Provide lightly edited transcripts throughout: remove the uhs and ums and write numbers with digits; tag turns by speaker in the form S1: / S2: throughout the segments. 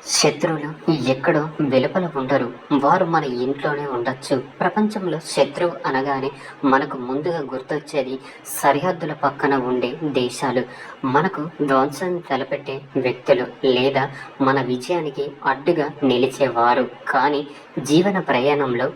S1: శత్రువులు ఎక్కడో వెలుపల ఉండరు. వారు మన ఇంట్లోనే ఉండొచ్చు. ప్రపంచంలో శత్రువు అనగానే మనకు ముందుగా గుర్తొచ్చేది సరిహద్దుల పక్కన ఉండే దేశాలు, మనకు ధ్వంసాన్ని తలపెట్టే వ్యక్తులు, లేదా మన విజయానికి అడ్డుగా నిలిచేవారు. కానీ జీవన ప్రయాణంలో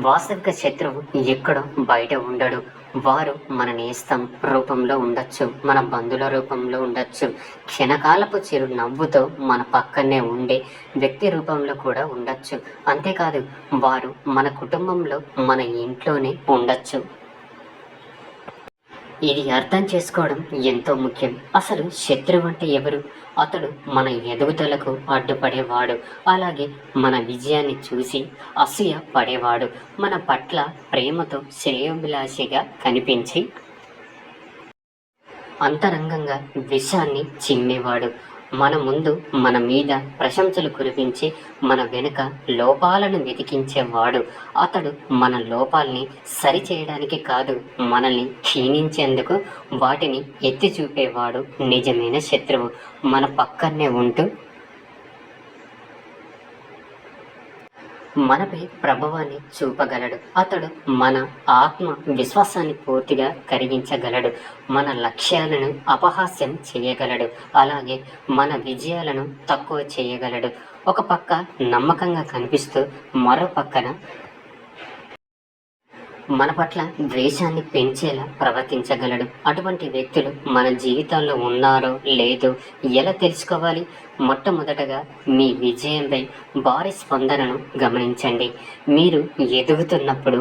S1: వాస్తవిక శత్రువు ఎక్కడో బయట ఉండడు. వారు మన నేస్తం రూపంలో ఉండొచ్చు, మన బంధువుల రూపంలో ఉండొచ్చు, క్షణకాలపు చిరు నవ్వుతో మన పక్కనే ఉండే వ్యక్తి రూపంలో కూడా ఉండొచ్చు. అంతేకాదు, వారు మన కుటుంబంలో, మన ఇంట్లోనే ఉండొచ్చు. ఇది అర్థం చేసుకోవడం ఎంతో ముఖ్యం. అసలు శత్రువు అంటే ఎవరు? అతడు మన ఎదుగుదలకు అడ్డుపడేవాడు, అలాగే మన విజయాన్ని చూసి అసూయ పడేవాడు, మన పట్ల ప్రేమతో శ్రేయోభిలాషిగా కనిపించి అంతరంగంగా విషాన్ని చిమ్మేవాడు. మన ముందు మన మీద ప్రశంసలు కురిపించి మన వెనుక లోపాలను వెతికించేవాడు. అతడు మన లోపాల్ని సరిచేయడానికి కాదు, మనల్ని క్షీణించేందుకు వాటిని ఎత్తి చూపేవాడు నిజమైన శత్రువు. మన పక్కనే ఉంటూ మనపై ప్రభావాన్ని చూపగలడు. అతడు మన ఆత్మ విశ్వాసాన్ని పూర్తిగా కరిగించగలడు, మన లక్ష్యాలను అపహాస్యం చేయగలడు, అలాగే మన విజయాలను తక్కువ చేయగలడు. ఒక పక్క నమ్మకంగా కనిపిస్తూ మరో పక్కన మన పట్ల ద్వేషాన్ని పెంచేలా ప్రవర్తించగలడు. అటువంటి వ్యక్తులు మన జీవితాల్లో ఉన్నారో లేదో ఎలా తెలుసుకోవాలి? మొట్టమొదటగా మీ విజయంపై భారీ స్పందనను గమనించండి. మీరు ఎదుగుతున్నప్పుడు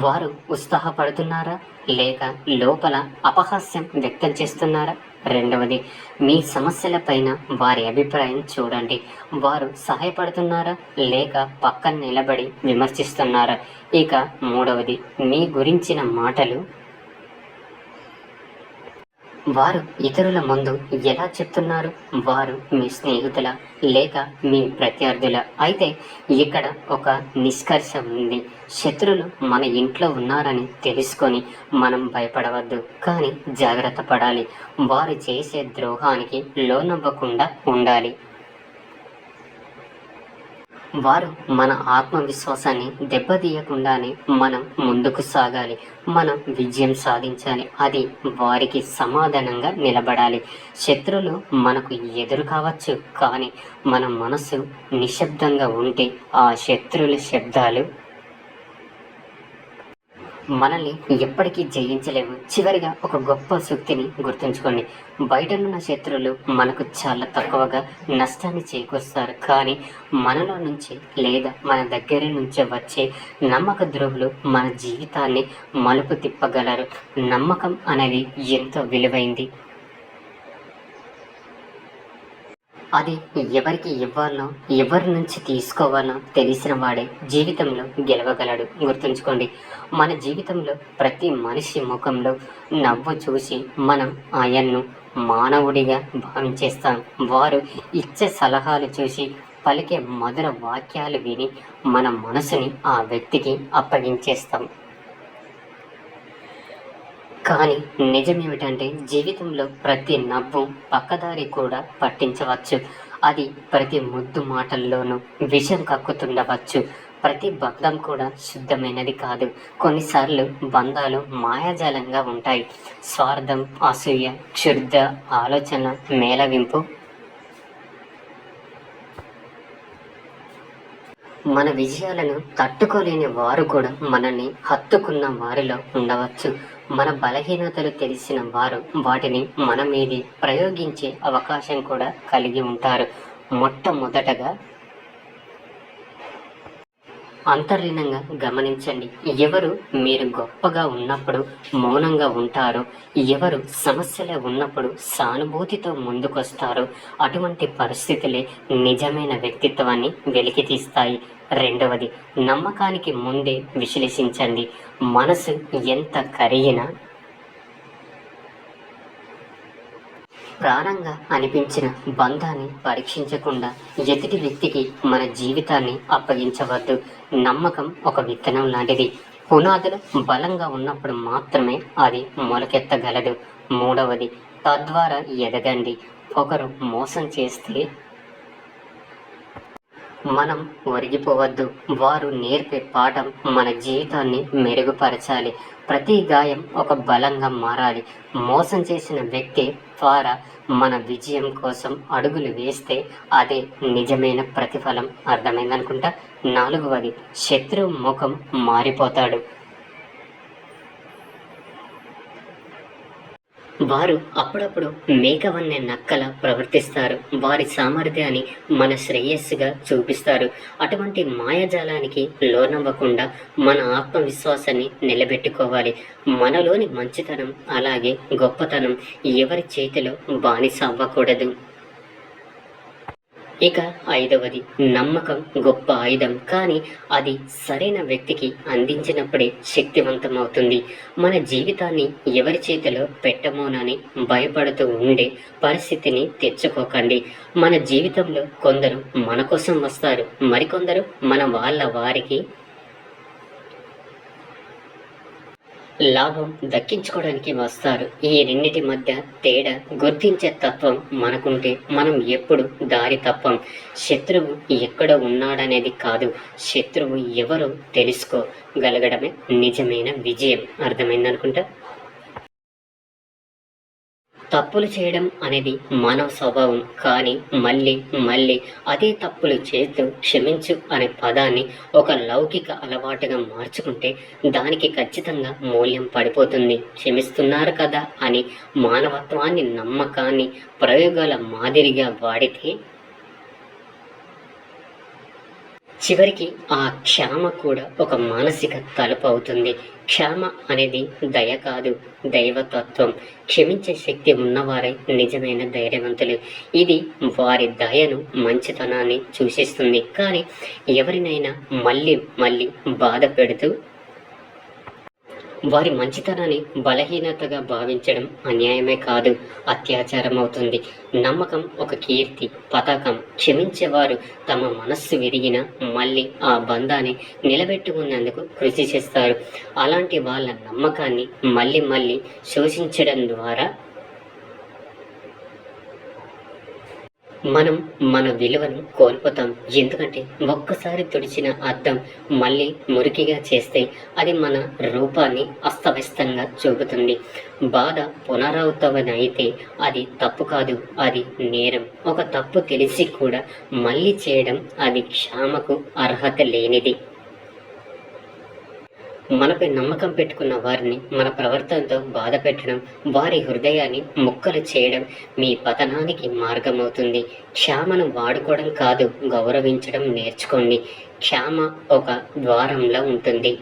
S1: వారు ఉత్సాహపడుతున్నారా, లేక లోపల అపహాస్యం వ్యక్తం చేస్తున్నారా? రెండవది, మీ సమస్యలపైన వారి అభిప్రాయం చూడండి. వారు సహాయపడుతున్నారా, లేక పక్కన నిలబడి విమర్శిస్తున్నారా? ఇక మూడవది, మీ గురించిన మాటలు వారు ఇతరుల ముందు ఎలా చెప్తున్నారు? వారు మీ స్నేహితుల, లేక మీ ప్రత్యర్థుల? అయితే ఇక్కడ ఒక నిష్కర్ష ఉంది. శత్రువులు మన ఇంట్లో ఉన్నారని తెలుసుకొని మనం భయపడవద్దు, కానీ జాగ్రత్త పడాలి. వారు చేసే ద్రోహానికి లోనవ్వకుండా ఉండాలి. వారు మన ఆత్మవిశ్వాసాన్ని దెబ్బతీయకుండానే మనం ముందుకు సాగాలి. మనం విజయం సాధించాలి, అది వారికి సమాధానంగా నిలబడాలి. శత్రువులు మనకు ఎదురు కావచ్చు, కానీ మన మనసు నిశ్శబ్దంగా ఉంటే ఆ శత్రువుల శబ్దాలు మనల్ని ఎప్పటికీ జయించలేవు. చివరిగా ఒక గొప్ప సూక్తిని గుర్తుంచుకోండి. బయటనున్న శత్రువులు మనకు చాలా తక్కువగా నష్టాన్ని చేకూరుస్తారు, కానీ మనలో నుంచి లేదా మన దగ్గర నుంచి వచ్చే నమ్మక ద్రోహులు మన జీవితాన్ని మలుపు తిప్పగలరు. నమ్మకం అనేది ఎంతో విలువైంది. అది ఎవరికి ఇవ్వాలనో, ఎవరి నుంచి తీసుకోవాలనో తెలిసిన వాడే జీవితంలో గెలవగలడు. గుర్తుంచుకోండి, మన జీవితంలో ప్రతి మనిషి ముఖంలో నవ్వు చూసి మనం ఆయన్ను మానవుడిగా భావించేస్తాం. వారు ఇచ్చే సలహాలు చూసి, పలికే మధుర వాక్యాలు విని మన మనసుని ఆ వ్యక్తికి అప్పగించేస్తాం. కానీ నిజమేమిటంటే, జీవితంలో ప్రతి నవ్వు పక్కదారి కూడా పట్టించవచ్చు. అది ప్రతి ముద్దు మాటల్లోనూ విషం కక్కుతుండవచ్చు. ప్రతి బంధం కూడా శుద్ధమైనది కాదు. కొన్నిసార్లు బంధాలు మాయాజాలంగా ఉంటాయి. స్వార్థం, అసూయ, క్షుద్ర ఆలోచన, మేళవింపు మన విజయాలను తట్టుకోలేని వారు కూడా మనల్ని హత్తుకున్న వారిలో ఉండవచ్చు. మన బలహీనతలు తెలిసిన వారు వాటిని మన మీదే ప్రయోగించే అవకాశం కూడా కలిగి ఉంటారు. మొట్టమొదటగా అంతర్లీనంగా గమనించండి. ఎవరు మీరు గొప్పగా ఉన్నప్పుడు మౌనంగా ఉంటారో, ఎవరు సమస్యలో ఉన్నప్పుడు సానుభూతితో ముందుకొస్తారో, అటువంటి పరిస్థితులే నిజమైన వ్యక్తిత్వాన్ని వెలికితీస్తాయి. రెండవది, నమ్మకానికి ముందే విశ్లేషించండి. మనసు ఎంత కరిగినా ప్రాణంగా అనిపించిన బంధాన్ని పరీక్షించకుండా ఎదుటి వ్యక్తికి మన జీవితాన్ని అప్పగించవద్దు. నమ్మకం ఒక విత్తనం లాంటిది. పునాదులు బలంగా ఉన్నప్పుడు మాత్రమే అది మొలకెత్తగలదు. మూడవది, తద్వారా ఎదగండి. ఒకరు మోసం చేస్తే మనం ఒరిగిపోవద్దు. వారు నేర్పే పాఠం మన జీవితాన్ని మెరుగుపరచాలి. ప్రతి గాయం ఒక బలంగా మారాలి. మోసం చేసిన వ్యక్తి ద్వారా మన విజయం కోసం అడుగులు వేస్తే అదే నిజమైన ప్రతిఫలం. అర్థమైందనుకుంటా. 4వది, శత్రువు ముఖం మారిపోతాడు. వారు అప్పుడప్పుడు మేకవన్నే నక్కలా ప్రవర్తిస్తారు. వారి సామర్థ్యాన్ని మన శ్రేయస్సుగా చూపిస్తారు. అటువంటి మాయాజాలానికి లోనవ్వకుండా మన ఆత్మవిశ్వాసాన్ని నిలబెట్టుకోవాలి. మనలోని మంచితనం అలాగే గొప్పతనం ఎవరి చేతిలో బానిస అవ్వకూడదు. ఇక 5వది, నమ్మకం గొప్ప ఆయుధం, కానీ అది సరైన వ్యక్తికి అందించినప్పుడే శక్తివంతమవుతుంది. మన జీవితాన్ని ఎవరి చేతిలో పెట్టమోనని భయపడుతూ ఉండే పరిస్థితిని తెచ్చుకోకండి. మన జీవితంలో కొందరు మన కోసం వస్తారు, మరికొందరు మన వారికి లాభం దక్కించుకోవడానికి వస్తారు. ఈ రెండిటి మధ్య తేడా గుర్తించే తత్వం మనకుంటే మనం ఎప్పుడు దారి తప్పం. శత్రువు ఎక్కడ ఉన్నాడనేది కాదు, శత్రువు ఎవరో తెలుసుకోగలగడమే నిజమైన విజయం. అర్థమైందనుకుంటా. తప్పులు చేయడం అనేది మానవ స్వభావం, కానీ మళ్ళీ మళ్ళీ అదే తప్పులు చేస్తూ క్షమించు అనే పదాన్ని ఒక లౌకిక అలవాటుగా మార్చుకుంటే దానికి ఖచ్చితంగా మూల్యం పడిపోతుంది. క్షమిస్తున్నారు కదా అని మానవత్వాన్ని, నమ్మకాన్ని ప్రయోగాల మాదిరిగా వాడితే చివరికి ఆ క్షమ కూడా ఒక మానసిక తలుపు అవుతుంది. క్షమ అనేది దయ కాదు, దైవతత్వం. క్షమించే శక్తి ఉన్నవారే నిజమైన ధైర్యవంతులు. ఇది వారి దయను, మంచితనాన్ని సూచిస్తుంది. కానీ ఎవరినైనా మళ్ళీ మళ్ళీ బాధ పెడుతూ వారి మంచితనాన్ని బలహీనతగా భావించడం అన్యాయమే కాదు, అత్యాచారం అవుతుంది. నమ్మకం ఒక కీర్తి పతాకం. క్షమించేవారు తమ మనస్సు విరిగిన మళ్ళీ ఆ బంధాన్ని నిలబెట్టుకున్నందుకు కృషి చేస్తారు. అలాంటి వాళ్ళ నమ్మకాన్ని మళ్ళీ మళ్ళీ శోషించడం ద్వారా మనం మన విలువను కోల్పోతాం. ఎందుకంటే ఒక్కసారి తుడిచిన అద్దం మళ్ళీ మురికిగా చేస్తే అది మన రూపాన్ని అస్తవ్యస్తంగా చూపుతుంది. బాధ పునరావృతమైతే అది తప్పు కాదు, అది నేరం. ఒక తప్పు తెలిసి కూడా మళ్ళీ చేయడం అది క్షమకు అర్హత లేనిది. మనపై నమ్మకం పెట్టుకున్న వారిని మన ప్రవర్తనతో బాధ పెట్టడం, వారి హృదయాన్ని ముక్కలు చేయడం మీ పతనానికి మార్గమవుతుంది. క్షమను వాడుకోవడం కాదు, గౌరవించడం నేర్చుకోండి. క్షమ ఒక ద్వారంలా ఉంటుంది.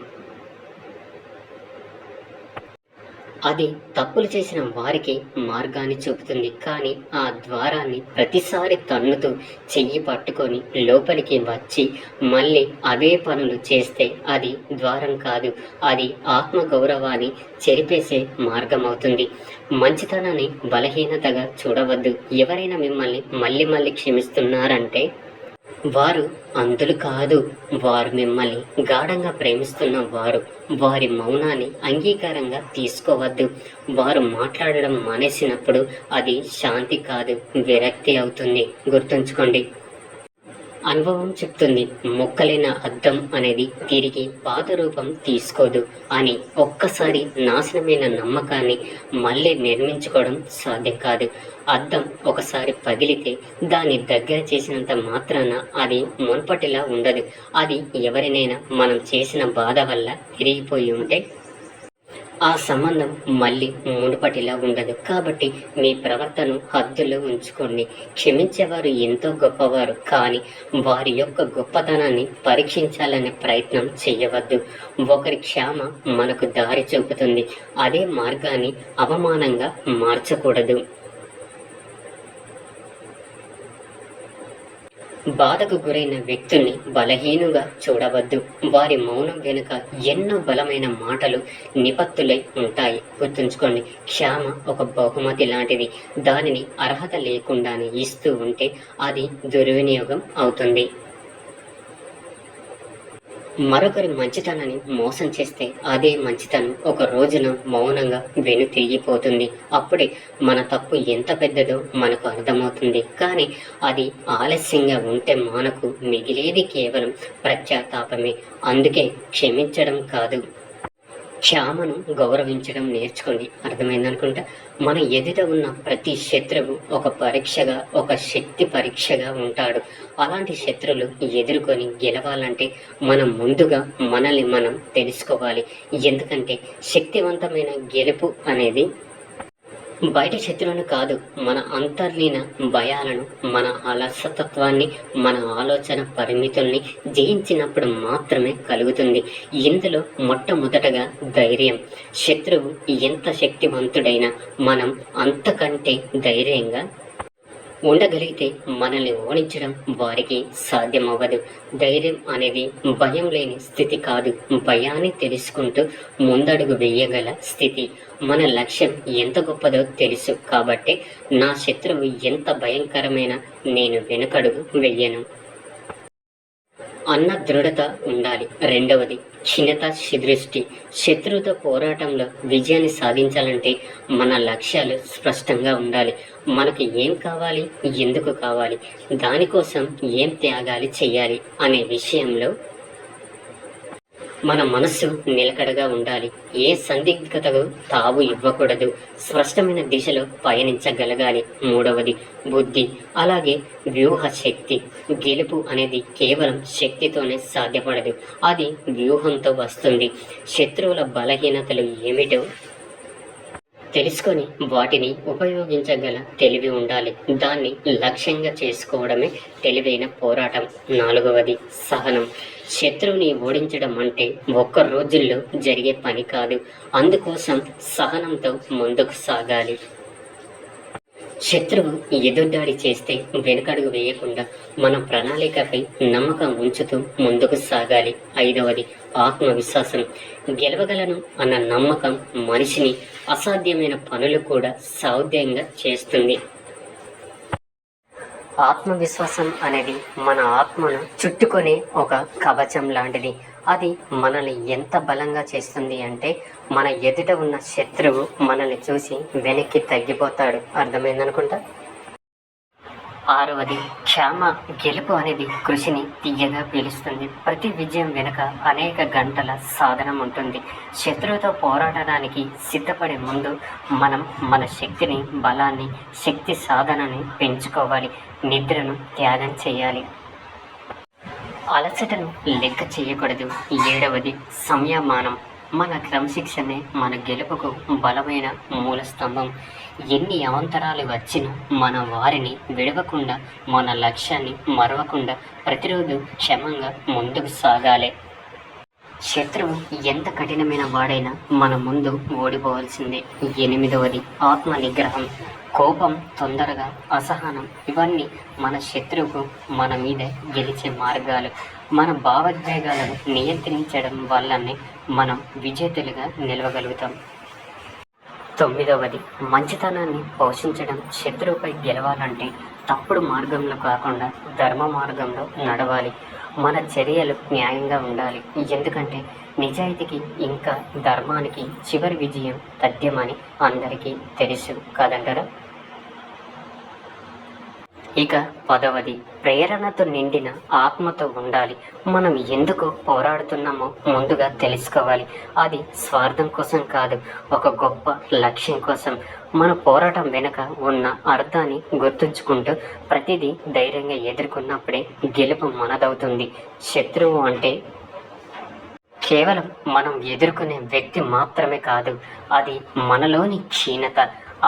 S1: అది తప్పులు చేసిన వారికి మార్గాన్ని చూపుతుంది. కానీ ఆ ద్వారాన్ని ప్రతిసారి తన్నుతూ చెయ్యి పట్టుకొని లోపలికి వచ్చి మళ్ళీ అవే పనులు చేస్తే అది ద్వారం కాదు, అది ఆత్మగౌరవాన్ని చెరిపేసే మార్గం అవుతుంది. మంచితనాన్ని బలహీనతగా చూడవద్దు. ఎవరైనా మిమ్మల్ని మళ్ళీ మళ్ళీ క్షమిస్తున్నారంటే వారు అంధులు కాదు, వారు మిమ్మల్ని గాఢంగా ప్రేమిస్తున్న వారు. వారి మౌనాన్ని అంగీకారంగా తీసుకోవద్దు. వారు మాట్లాడడం మానేసినప్పుడు అది శాంతి కాదు, విరక్తి అవుతుంది. గుర్తుంచుకోండి. అనుభవం చెప్తుంది, మొక్కలైన అద్దం అనేది తిరిగి పాత రూపం తీసుకోదు అని. ఒక్కసారి నాశనమైన నమ్మకాన్ని మళ్ళీ నిర్మించుకోవడం సాధ్యం కాదు. అద్దం ఒకసారి పగిలితే దాన్ని దగ్గర చేసినంత మాత్రాన అది మునుపటిలా ఉండదు. అది ఎవరినైనా మనం చేసిన బాధ వల్ల విరిగిపోయి ఉంటే ఆ సంబంధం మళ్ళీ మునుపటిలా ఉండదు. కాబట్టి మీ ప్రవర్తన హద్దులో ఉంచుకోండి. క్షమించేవారు ఎంతో గొప్పవారు, కానీ వారి యొక్క గొప్పతనాన్ని పరీక్షించాలనే ప్రయత్నం చేయవద్దు. ఒకరి క్షమ మనకు దారి చూపుతుంది, అదే మార్గాన్ని అవమానంగా మార్చకూడదు. బాధకు గురైన వ్యక్తుల్ని బలహీనుగా చూడవద్దు. వారి మౌనం వెనుక ఎన్నో బలమైన మాటలు నిపత్తులై ఉంటాయి. గుర్తుంచుకోండి, క్షమ ఒక బహుమతి లాంటిది. దానిని అర్హత లేకుండానే ఇస్తూ ఉంటే అది దుర్వినియోగం అవుతుంది. మరొకరి మంచితనాన్ని మోసం చేస్తే అదే మంచితనం ఒక రోజున మౌనంగా తిరిగిపోతుంది. అప్పుడే మన తప్పు ఎంత పెద్దదో మనకు అర్థమవుతుంది. కానీ అది ఆలస్యంగా ఉంటే మనకు మిగిలేది కేవలం పశ్చాత్తాపమే. అందుకే క్షమించడం కాదు, క్షమను గౌరవించడం నేర్చుకోండి. అర్థమైందనుకుంటా. మన ఎదుట ఉన్న ప్రతి శత్రువు ఒక పరీక్షగా, ఒక శక్తి పరీక్షగా ఉంటాడు. అలాంటి శత్రువులు ఎదుర్కొని గెలవాలంటే మనం ముందుగా మనల్ని మనం తెలుసుకోవాలి. ఎందుకంటే శక్తివంతమైన గెలుపు అనేది బయట శత్రువులను కాదు, మన అంతర్లీన భయాలను, మన అలసత్వాన్ని, మన ఆలోచన పరిమితుల్ని జయించినప్పుడు మాత్రమే కలుగుతుంది. ఇందులో మొట్టమొదటగా ధైర్యం. శత్రువు ఎంత శక్తివంతుడైనా మనం అంతకంటే ధైర్యంగా ఉండగలిగితే మనల్ని ఓడించడం వారికి సాధ్యమవ్వదు. ధైర్యం అనేది భయం లేని స్థితి కాదు, భయాన్ని తెలుసుకుంటూ ముందడుగు వేయగల స్థితి. మన లక్ష్యం ఎంత గొప్పదో తెలుసు కాబట్టి నా శత్రువు ఎంత భయంకరమైన నేను వెనుకడుగు వెయ్యను అన్న దృఢత ఉండాలి. రెండవది క్షీణత శత్రువుతో పోరాటంలో విజయాన్ని సాధించాలంటే మన లక్ష్యాలు స్పష్టంగా ఉండాలి. మనకు ఏం కావాలి, ఎందుకు కావాలి, దానికోసం ఏం త్యాగాలు చేయాలి అనే విషయంలో మన మనస్సు నిలకడగా ఉండాలి. ఏ సందిగ్ధతకు తావు ఇవ్వకూడదు. స్పష్టమైన దిశలో పయనించగలగాలి. మూడవది బుద్ధి, అలాగే వ్యూహ శక్తి. గెలుపు అనేది కేవలం శక్తితోనే సాధ్యపడదు, అది వ్యూహంతో వస్తుంది. శత్రువుల బలహీనతలు ఏమిటో తెలుసుకొని వాటిని ఉపయోగించగల తెలివి ఉండాలి. దాన్ని లక్ష్యంగా చేసుకోవడమే తెలివైన పోరాటం. నాలుగవది సహనం. శత్రువుని ఓడించడం అంటే ఒక్క రోజుల్లో జరిగే పని కాదు. అందుకోసం సహనంతో ముందుకు సాగాలి. శత్రువు ఎదురుదాడి చేస్తే వెనుకడుగు వేయకుండా మన ప్రణాళికపై నమ్మకం ఉంచుతూ ముందుకు సాగాలి. ఐదవది ఆత్మవిశ్వాసం. గెలవగలను అన్న నమ్మకం మనిషిని అసాధ్యమైన పనులు కూడా సాధ్యంగా చేస్తుంది. ఆత్మవిశ్వాసం అనేది మన ఆత్మను చుట్టుకునే ఒక కవచం లాంటిది. అది మనల్ని ఎంత బలంగా చేస్తుంది అంటే మన ఎదుట ఉన్న శత్రువు మనల్ని చూసి వెనక్కి తగ్గిపోతాడు. అర్థమైందనుకుంటా. ఆరవది క్షమ. గెలుపు అనేది కృషిని తీయగా పీలుస్తుంది. ప్రతి విజయం వెనుక అనేక గంటల సాధనం ఉంటుంది. శత్రువుతో పోరాడడానికి సిద్ధపడే ముందు మనం మన శక్తిని, బలాన్ని, శక్తి సాధనని పెంచుకోవాలి. నిద్రను త్యాగం చేయాలి. అలసటను లెక్క చేయకూడదు. ఏడవది సంయమానం. మన క్రమశిక్షణే మన గెలుపుకు బలమైన మూల స్తంభం. ఎన్ని అవంతరాలు వచ్చినా మన వారిని విడవకుండా, మన లక్ష్యాన్ని మరవకుండా ప్రతిరోజు క్షమంగా ముందుకు సాగాలి. శత్రువు ఎంత కఠినమైన వాడైనా మన ముందు ఓడిపోవాల్సిందే. ఎనిమిదవది ఆత్మ నిగ్రహం. కోపం, తొందరగా, అసహనం ఇవన్నీ మన శత్రువుకు మన మీద గెలిచే మార్గాలు. మన భావోద్వేగాలను నియంత్రించడం వల్లనే మనం విజేతలుగా నిలవగలుగుతాం. తొమ్మిదవది మంచితనాన్ని పోషించడం. శత్రువుపై గెలవాలంటే తప్పుడు మార్గంలో కాకుండా ధర్మ మార్గంలో నడవాలి. మన చర్యలు న్యాయంగా ఉండాలి. ఎందుకంటే నిజాయితీకి ఇంకా ధర్మానికి చివరి విజయం తథ్యమని అందరికీ తెలుసు కదంటారా. ఇక పదవది ప్రేరణతో నిండిన ఆత్మతో ఉండాలి. మనం ఎందుకు పోరాడుతున్నామో ముందుగా తెలుసుకోవాలి. అది స్వార్థం కోసం కాదు, ఒక గొప్ప లక్ష్యం కోసం. మన పోరాటం వెనుక ఉన్న అర్థాన్ని గుర్తుంచుకుంటూ ప్రతిదీ ధైర్యంగా ఎదుర్కొన్నప్పుడే గెలుపు మనదవుతుంది. శత్రువు అంటే కేవలం మనం ఎదుర్కొనే వ్యక్తి మాత్రమే కాదు, అది మనలోని క్షీణత,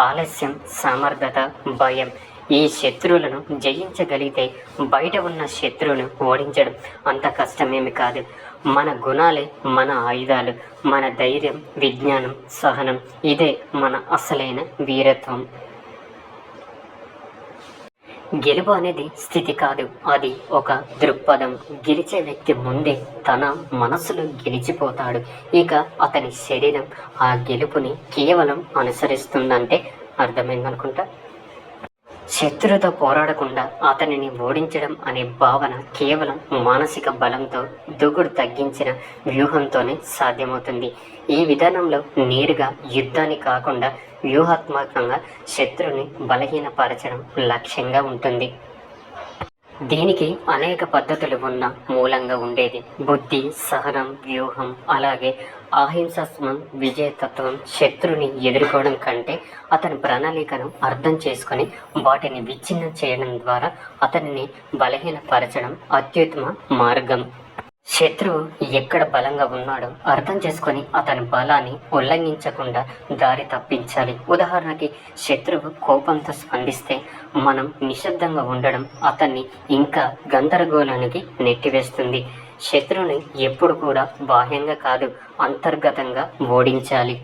S1: ఆలస్యం, సమర్థత, భయం. ఈ శత్రువులను జయించగలిగితే బయట ఉన్న శత్రువును ఓడించడం అంత కష్టమేమి కాదు. మన గుణాలే మన ఆయుధాలు. మన ధైర్యం, విజ్ఞానం, సహనం ఇదే మన అసలైన వీరత్వం. గెలుపు అనేది స్థితి కాదు, అది ఒక దృక్పథం. గెలిచే వ్యక్తి ముందే తన మనసులో గెలిచిపోతాడు. ఇక అతని శరీరం ఆ గెలుపుని కేవలం అనుసరిస్తుందంటే అర్థమైందనుకుంటా. శత్రువుతో పోరాడకుండా అతనిని ఓడించడం అనే భావన కేవలం మానసిక బలంతో దూకుడు తగ్గించిన వ్యూహంతోనే సాధ్యమవుతుంది. ఈ విధానంలో నేరుగా యుద్ధాన్ని కాకుండా వ్యూహాత్మకంగా శత్రువుని బలహీనపరచడం లక్ష్యంగా ఉంటుంది. దీనికి అనేక పద్ధతులు ఉన్న మూలంగా ఉండేది బుద్ధి, సహనం, వ్యూహం, అలాగే అహింసత్వం, విజయతత్వం. శత్రుని ఎదుర్కోవడం కంటే అతని ప్రణాళికను అర్థం చేసుకొని వాటిని విచ్ఛిన్నం చేయడం ద్వారా అతనిని బలహీనపరచడం అత్యుత్తమ మార్గం. శత్రువు ఎక్కడ బలంగా ఉన్నాడో అర్థం చేసుకొని అతని బలాన్ని ఉల్లంఘించకుండా దారి తప్పించాలి. ఉదాహరణకి శత్రువు కోపంతో స్పందిస్తే మనం నిశ్శబ్దంగా ఉండడం అతన్ని ఇంకా గందరగోళానికి నెట్టివేస్తుంది. శత్రువుని ఎప్పుడు కూడా బాహ్యంగా కాదు, అంతర్గతంగా ఓడించాలి.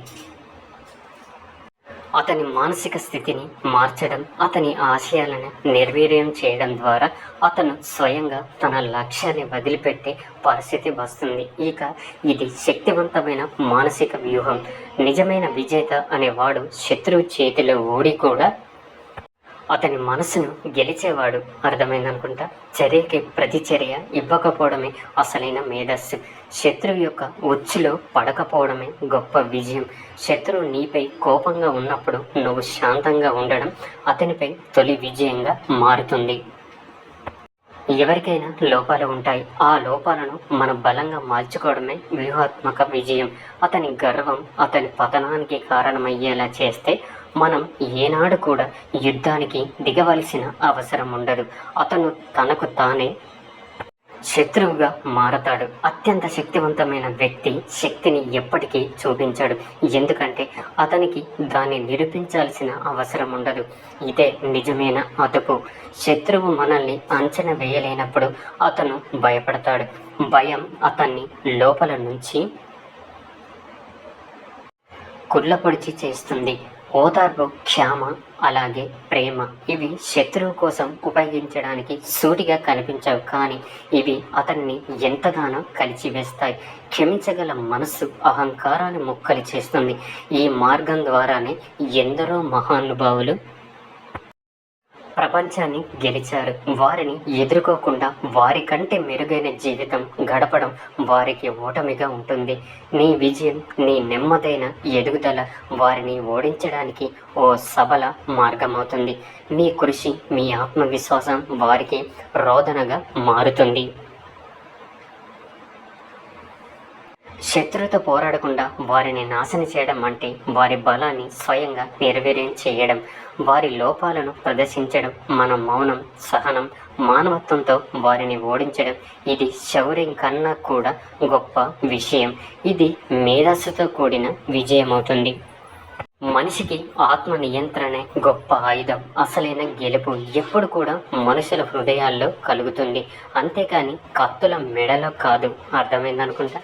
S1: అతని మానసిక స్థితిని మార్చడం, అతని ఆశయాలను నిర్వీర్యం చేయడం ద్వారా అతను స్వయంగా తన లక్ష్యాన్ని వదిలిపెట్టే పరిస్థితి వస్తుంది. ఇక ఇది శక్తివంతమైన మానసిక వ్యూహం. నిజమైన విజేత అనేవాడు శత్రువు చేతిలో ఓడి కూడా అతని మనసును గెలిచేవాడు. అర్థమైందనుకుంటా. చర్యకి ప్రతిచర్య ఇవ్వకపోవడమే అసలైన మేధస్సు. శత్రువు యొక్క ఉచ్చులో పడకపోవడమే గొప్ప విజయం. శత్రువు నీపై కోపంగా ఉన్నప్పుడు నువ్వు శాంతంగా ఉండడం అతనిపై తొలి విజయంగా మారుతుంది. ఎవరికైనా లోపాలు ఉంటాయి. ఆ లోపాలను మనం బలంగా మార్చుకోవడమే వ్యూహాత్మక విజయం. అతని గర్వం అతని పతనానికి కారణమయ్యేలా చేస్తే మనం ఏనాడు కూడా యుద్ధానికి దిగవలసిన అవసరం ఉండదు. అతను తనకు తానే శత్రువుగా మారతాడు. అత్యంత శక్తివంతమైన వ్యక్తి శక్తిని ఎప్పటికీ చూపించాడు, ఎందుకంటే అతనికి దాన్ని నిరూపించాల్సిన అవసరం ఉండదు. ఇదే నిజమైన అదుపు. శత్రువు మనల్ని అంచనా వేయలేనప్పుడు అతను భయపడతాడు. భయం అతన్ని లోపల నుంచి కుళ్ళపొడిచి చేస్తుంది. ఓదార్పు, క్షమ, అలాగే ప్రేమ ఇవి శత్రువు కోసం ఉపయోగించడానికి సూటిగా కనిపించవు, కానీ ఇవి అతన్ని ఎంతగానో కలిచివేస్తాయి. క్షమించగల మనస్సు అహంకారాన్ని ముక్కలు చేస్తుంది. ఈ మార్గం ద్వారానే ఎందరో మహానుభావులు ప్రపంచాన్ని గెలిచారు. వారిని ఎదుర్కోకుండా వారి కంటే మెరుగైన జీవితం గడపడం వారికి ఓటమిగా ఉంటుంది. నీ విజయం, నీ నెమ్మదైన ఎదుగుదల వారిని ఓడించడానికి ఓ సబల మార్గమవుతుంది. మీ కృషి, మీ ఆత్మవిశ్వాసం వారికి రోదనగా మారుతుంది. శత్రువుతో పోరాడకుండా వారిని నాశనం చేయడం అంటే వారి బలాన్ని స్వయంగా నిర్వీర్యం చేయడం, వారి లోపాలను ప్రదర్శించడం. మన మౌనం, సహనం, మానవత్వంతో వారిని ఓడించడం ఇది శౌర్యం కన్నా కూడా గొప్ప విషయం. ఇది మేధస్సుతో కూడిన విజయమవుతుంది. మనిషికి ఆత్మ నియంత్రణే గొప్ప ఆయుధం. అసలైన గెలుపు ఎప్పుడు కూడా మనుషుల హృదయాల్లో కలుగుతుంది, అంతేకాని కత్తుల మెడలో కాదు. అర్థమైందనుకుంటా.